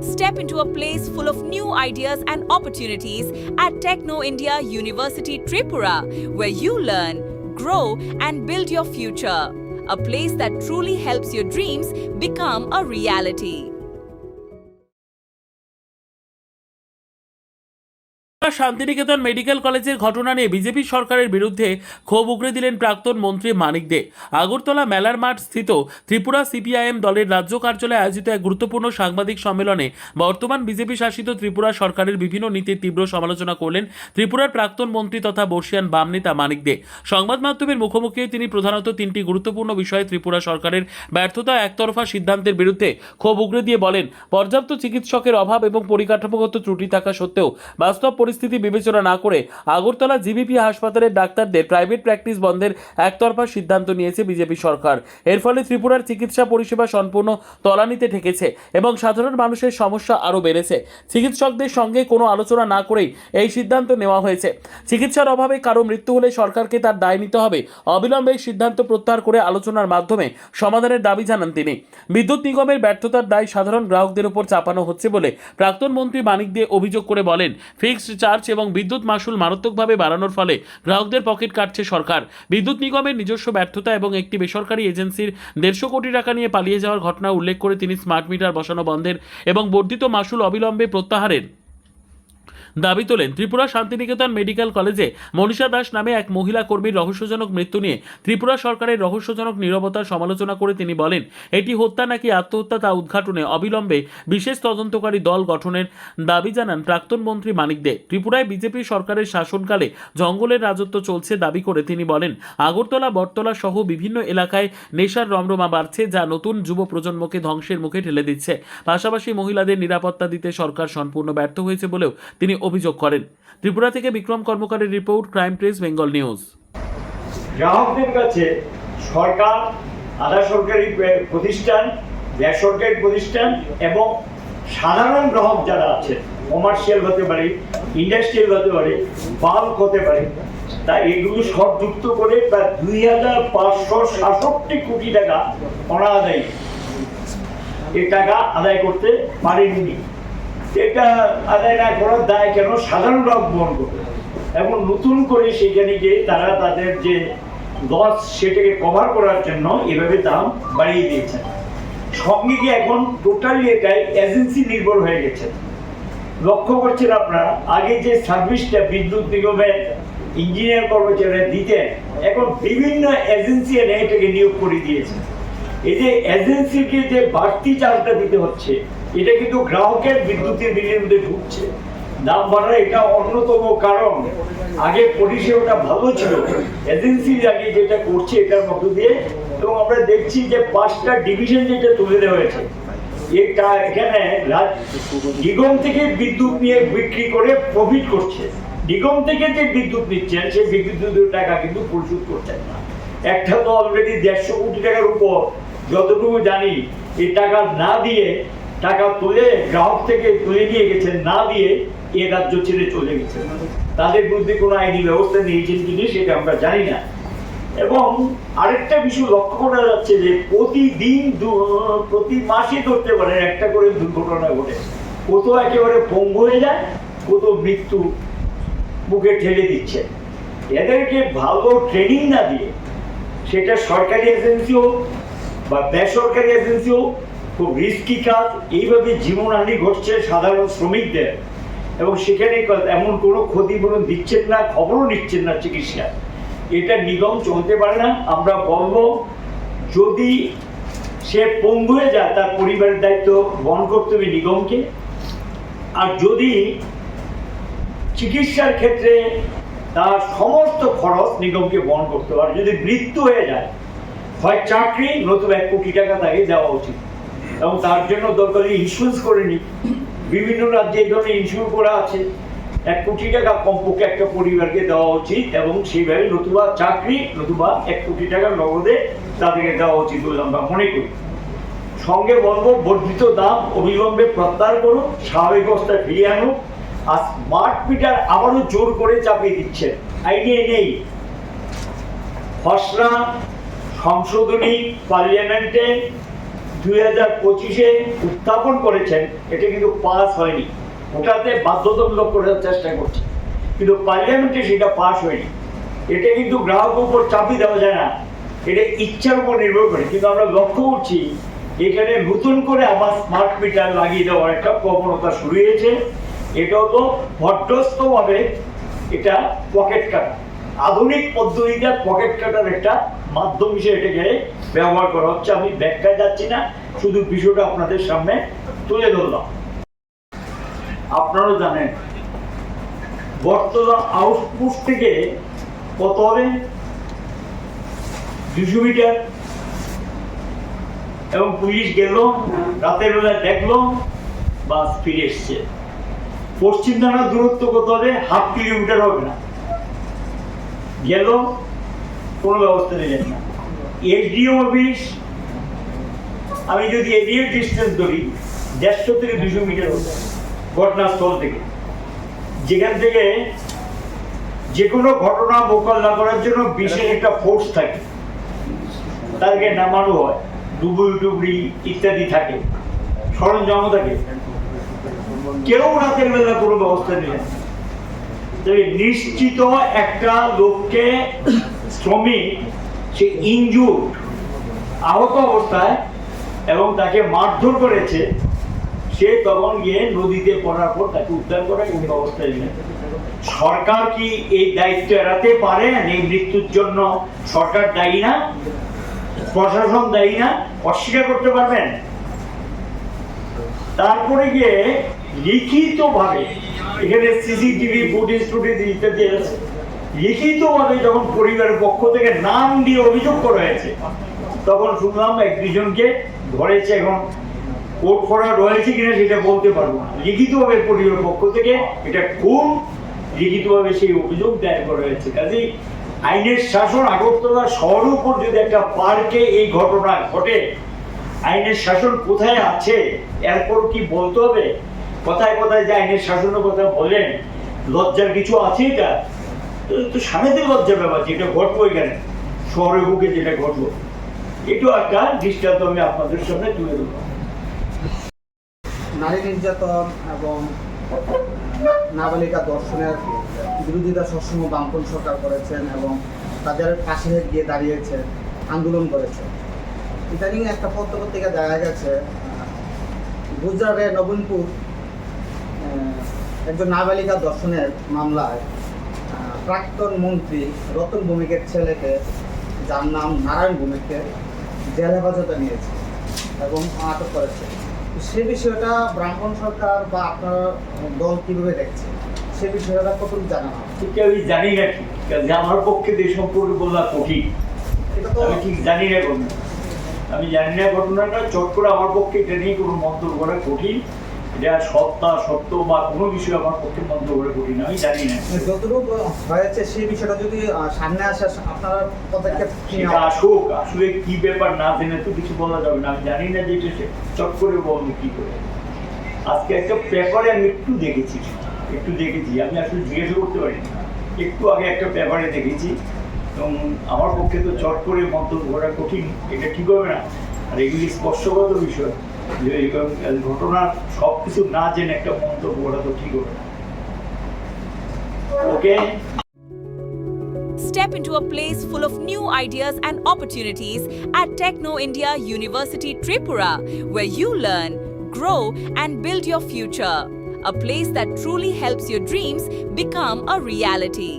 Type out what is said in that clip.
Step into a place full of new ideas and opportunities at Techno India University Tripura, where you learn, grow, and build your future. A place that truly helps your dreams become a reality. Santiniketan medical কলেজের ঘটনা নিয়ে BJP সরকারের বিরুদ্ধে ক্ষোভ উগরে দিলেন প্রাক্তন মন্ত্রী মানিক দে। আগরতলা মেলার মাঠ স্থিত ত্রিপুরা সিপিআইএম দলের রাজ্য কার্যালয়ে আয়োজিত এক গুরুত্বপূর্ণ সাংবাদিক সম্মেলনে বর্তমান বিজেপি শাসিত ত্রিপুরা সরকারের বিভিন্ন নীতির তীব্র সমালোচনা করলেন ত্রিপুরার প্রাক্তন মন্ত্রী তথা বর্ষিয়ান বাম নেতা মানিক দে। সংবাদ মাধ্যমের মুখোমুখি তিনি প্রধানত তিনটি গুরুত্বপূর্ণ বিষয়ে ত্রিপুরা সরকারের ব্যর্থতা একতরফা সিদ্ধান্তের বিরুদ্ধে ক্ষোভ উগরে দিয়ে বলেন, পর্যাপ্ত চিকিৎসকের অভাব এবং পরিকাঠামোগত ত্রুটি থাকা সত্ত্বেও বাস্তব পরিস্থিতি বিবেচনা না করে আগরতলা জিবিপি হাসপাতালের ডাক্তারদের প্রাইভেট প্র্যাকটিস বন্ধের একতরফা সিদ্ধান্ত নিয়েছে বিজেপি সরকার। এর ফলে ত্রিপুরার চিকিৎসা পরিষেবা সম্পূর্ণ তলানিতে ঠেকেছে এবং সাধারণ মানুষের সমস্যা আরও বেড়েছে। চিকিৎসকদের সঙ্গে কোনো আলোচনা না করেই এই সিদ্ধান্ত নেওয়া হয়েছে। চিকিৎসার অভাবে কারো মৃত্যু হলে সরকারকে তার দায় নিতে হবে। অবিলম্বে এই সিদ্ধান্ত প্রত্যাহার করে আলোচনার মাধ্যমে সমাধানের দাবি জানান তিনি। বিদ্যুৎ নিগমের ব্যর্থতার দায় সাধারণ গ্রাহকদের উপর চাপানো হচ্ছে বলে প্রাক্তন মন্ত্রী মানিক দে অভিযোগ করে বলেন, ফিক্সড চার্জ এবং বিদ্যুৎ মাশুল মারাত্মকভাবে বাড়ানোর ফলে গ্রাহকদের পকেট কাটছে সরকার। বিদ্যুৎ নিগমের নিজস্ব ব্যর্থতা এবং একটি বেসরকারি এজেন্সির 150 কোটি টাকা নিয়ে পালিয়ে যাওয়ার ঘটনা উল্লেখ করে তিনি স্মার্ট মিটার বসানো বন্ধের এবং বর্ধিত মাশুল অবিলম্বে প্রত্যাহারের দাবি তোলেন। ত্রিপুরা শান্তিনিকেতন মেডিকেল কলেজে মনীষা দাস নামে এক মহিলা কর্মীর রহস্যজনক মৃত্যু নিয়ে ত্রিপুরা সরকারের রহস্যজনক নীরবতার সমালোচনা করে তিনি বলেন, এটি হত্যা নাকি আত্মহত্যা তা উদ্ঘাটনে অবিলম্বে বিশেষ তদন্তকারী দল গঠনের দাবি জানান প্রাক্তন মন্ত্রী মানিক দে। ত্রিপুরায় বিজেপি সরকারের শাসনকালে জঙ্গলের রাজত্ব চলছে দাবি করে তিনি বলেন, আগরতলা বটতলা সহ বিভিন্ন এলাকায় নেশার রমরমা বাড়ছে, যা নতুন যুব প্রজন্মকে ধ্বংসের মুখে ঠেলে দিচ্ছে। পাশাপাশি মহিলাদের নিরাপত্তা দিতে সরকার সম্পূর্ণ ব্যর্থ হয়েছে বলেও তিনি অভিযোগ করেন। ত্রিপুরা থেকে বিক্রম কর্মকারের report, crime press Bengal news. গ্রাহকদের কাছে সরকার, আধা সরকারি প্রতিষ্ঠান, বেসরকারি প্রতিষ্ঠান এবং সাধারণ গ্রাহক যারা আছে, কমার্শিয়াল হতে পারে, ইন্ডাস্ট্রিয়াল হতে পারে, বাল্ক হতে পারে, তা এগুলো সব যুক্ত করে প্রায় 2566 কোটি টাকা অনাদায়ী এই টাকা আদায় করতে পারেনি। এটা আদায় না করার দায় কেন সাধারণ গ্রাহক বহন করবে এবং নতুন করে সেখানে গিয়ে তারা তাদের যে লস সেটাকে কভার করার জন্য এভাবে দাম বাড়িয়ে দিয়েছেন। সঙ্গে গিয়ে এখন টোটালি এটাই এজেন্সি নির্ভর হয়ে গেছে। লক্ষ্য করছেন আপনারা, আগে যে সার্ভিসটা বিদ্যুৎ নিগমের ইঞ্জিনিয়ার কর্মচারীরা দিতেন, এখন বিভিন্ন এজেন্সি এনে এটাকে নিয়োগ করে দিয়েছে। এই যে এজেন্সিকে যে বাড়তি চার্জটা দিতে হচ্ছে, এটা কিন্তু গ্রাহকের বিদ্যুতের বিলের মধ্যে ঢুকছে। দাম বাড়ার এটা অন্যতম কারণ। আগে পরিষেবাটা ভালো ছিল, এজেন্সি আগে যেটা করছে এটার মধ্য দিয়ে, এবং আমরা দেখছি যে 5টা ডিভিশন যেটা তুলে দেওয়া হয়েছে, এটা এখানে নিগম থেকে বিদ্যুৎ নিয়ে বিক্রি করে প্রফিট করছে। নিগম থেকে যে বিদ্যুৎ নিচ্ছেন সেই বিদ্যুতের টাকা কিন্তু পরিশোধ করছেন না। একটা তো অলরেডি 150 কোটি টাকার উপর, যতটুকু জানি, এই টাকা না দিয়ে, টাকা তুলে গ্রাহক থেকে তুলে নিয়ে গেছেন না দিয়ে এ রাজ্য ছেড়ে চলে গেছে। তাদের বিরুদ্ধে কোনো আইনি ব্যবস্থা নিয়েছেন কিনা সেটা আমরা জানি না। এবং আরেকটা বিষয় লক্ষ্য করা যাচ্ছে যে প্রতিদিন প্রতি মাসে ধরতে পারেন একটা করে দুর্ঘটনা ঘটে। কত একেবারে পঙ্গু হয়ে যায়, কত মৃত্যু মুখে ঠেলে দিচ্ছে। এদেরকে ভালো ট্রেনিং না দিয়ে, সেটা সরকারি এজেন্সি হোক বা বেসরকারি এজেন্সি হোক, খুব রিস্কি কাজ, এইভাবে জীবনহানি ঘটছে সাধারণ শ্রমিকদের, এবং সেখানে এমন কোনো ক্ষতিপূরণ দিচ্ছেন না, খবরও নিচ্ছেন না চিকিৎসা। এটা নিগম চলতে পারে না। আমরা বলবো, যদি সে পঙ্গু হয়ে যায় তার পরিবারের দায়িত্ব বহন করতে হবে নিগমকে। আর যদি চিকিৎসার ক্ষেত্রে তার সমস্ত খরচ নিগমকে বহন করতে হবে। যদি মৃত্যু হয়ে যায়, হয় চাকরি নতুবা 1 কোটি টাকা তাকে দেওয়া উচিত, এবং তার জন্য দরকারি ইন্স্যুরেন্স করে নি। বিভিন্ন রাজ্যে এই ধরনের ইন্স্যুর করা আছে। 1 কোটি টাকা কমপক্ষে একটা পরিবারকে দেওয়া উচিত, এবং সেইভাবে নতুবা চাকরি নতুবা 1 কোটি টাকা নগদে তাদেরকে দেওয়া উচিত বলে আমরা মনে করি। সঙ্গে বলবো, বর্ধিত দাম অবিলম্বে প্রত্যাহার করুন, স্বাভাবিক অবস্থায় ফিরিয়ে আনুন। আর স্মার্ট মিটার আবারও জোর করে চাপিয়ে দিচ্ছেন, আইনে নেই। খসড়া সংশোধনী পার্লামেন্টে 2025-এ উত্থাপন করেছেন, এটা কিন্তু পাস হয়নি। ওটাতে বাধ্যতামূলক করার চেষ্টা করছে, কিন্তু পার্লামেন্টে সেটা পাস হয়নি। এটা কিন্তু গ্রাহকের উপর চাপিয়ে দেওয়া যায় না, এটা ইচ্ছার উপর নির্ভর করে। কিন্তু আমরা লক্ষ্য করছি এখানে নতুন করে আবার স্মার্ট মিটার লাগিয়ে দেওয়ার একটা প্রবণতা শুরু হয়েছে। এটা তো ভদ্রস্থভাবে এটা পকেট কাটা, আধুনিক পদ্ধতিতে পকেট কাটার একটা মাধ্যম হিসেবে এটাকে ব্যবহার করা হচ্ছে। আমি ব্যাখ্যায় যাচ্ছি না, শুধু বিষয়টা আপনাদের সামনে তুলে ধরলাম। আপনারা জানেন বর্তমান আউটপোস্ট থেকে কত হবে? 200 মিটার। এবং পুলিশ গেল, রাতের বেলা দেখলো, বাস ফিরে এসছে। পশ্চিম থানার দূরত্ব কত হবে? 1/2 কিলোমিটার হবে না। গেল, কোনো ব্যবস্থা নিলেন না। এসডিও অফিস, আমি যদি এরিয়া ডিস্টেন্স ধরি 150 থেকে 200 মিটার হবে ঘটনাস্থল থেকে, যেখান থেকে যে কোনো ঘটনা মোকাবিলা করার জন্য বিশেষ একটা ফোর্স থাকে, তাদেরকে নামানো হয়, ডুবুরি ইত্যাদি থাকে, সরঞ্জামও থাকে। কেউ রাতের বেলা কোনো ব্যবস্থা নেই। তবে নিশ্চিত একটা লোককে, শ্রমিক, সে ইনজুর্ড, আহত অবস্থায়, এবং তাকে মারধর করেছে, সে তখন গিয়ে নদীতে পড়ার পর তাকে উদ্ধার করা এই ব্যবস্থায় নেই। সরকার কি এই দায়িত্ব এড়াতে পারেন? এই মৃত্যুর জন্য সরকার দায়ী না? প্রশাসন দায়ী না? অস্বীকার করতে পারবেন? তারপরে গিয়ে লিখিতভাবে, এখানে সিসিটিভি ফুটেজ ইত্যাদি আছে, লিখিতভাবে যখন পরিবারের পক্ষ থেকে নাম দিয়ে অভিযোগ করা হয়েছে, তখন শুনলাম 1-2 জনকে ধরেছে। এখন কোর্ট করা রয়েছে কিনা সেটা বলতে পারবো না। লিখিতভাবে পরিবারের পক্ষ থেকে এটা খুব লিখিতভাবে সেই অভিযোগ দায়ের করা হয়েছে। কাজেই আইনের শাসন, আগরতলা শহরের উপর যদি একটা পার্কে এই ঘটনা ঘটে, আইনের শাসন কোথায় আছে? এরপর কি বলতে হবে? কথায় কথায় যে আইনের শাসনের কথা বলেন, লজ্জার কিছু আছে? এটা তো স্বামীদের লজ্জার ব্যাপার, যেটা ঘটবো এখানে শহরের বুকে, যেটা ঘটলো, এটাও একটা দৃষ্টান্ত আমি আপনাদের সামনে তুলে ধরলাম। নারী নির্যাতন এবং নাবালিকা ধর্ষণের বিরোধিতা সবসময় বামপন্থী সরকার করেছেন এবং তাদের পাশে গিয়ে দাঁড়িয়েছে, আন্দোলন করেছে। ইদানিং একটা পত্রিকা দেখা গেছে গুজরাটের নবীনপুর একজন নাবালিকা ধর্ষণের মামলায় প্রাক্তন মন্ত্রী রতন ভৌমিকের ছেলেকে, যার নাম নারায়ণ ভৌমিককে, জেল হেফাজতে নিয়েছে এবং আটক করেছে। সে বিষয়টা ব্রাহ্মণ সরকার বা আপনার দল কিভাবে দেখছে, সে বিষয়টা কতটুকু জানা না? ঠিক আমি জানি না, ঠিক আছে, আমার পক্ষে দেশ সম্পর্কে বলা কঠিন। এটা তো আমি ঠিক জানি না ঘটনা, আমি জানি না ঘটনাটা। চট করে আমার পক্ষে এটা নিয়ে কোনো মন্তব্য করা কঠিন। এটা সত্য বা কোনো বিষয় আমার পক্ষে মন্তব্য করা কঠিন, আমি জানি না। যতটুকু হয়েছে সেই বিষয়টা যদি সামনে আসে, আপনারা পদক্ষেপ আসুক, আসলে কি ব্যাপার না জেনে তো কিছু বলা যাবে না। আমি জানি না যে এটা চট করে বলবো কি করে। আজকে একটা পেপারে আমি একটু দেখেছি, আমি আসলে জিজ্ঞাসা করতে পারি, একটু আগে একটা পেপারে দেখেছি, এবং আমার পক্ষে তো চট করে মন্তব্য করা কঠিন, এটা ঠিক হবে না। আর এগুলি স্পর্শগত বিষয়, যে ঘটনার সব কিছু না জেনে একটা মন্তব্য করা তো ঠিক হবে না। ওকে। Step into a place full of new ideas and opportunities at Techno India University Tripura, where you learn, grow, and build your future. A place that truly helps your dreams become a reality.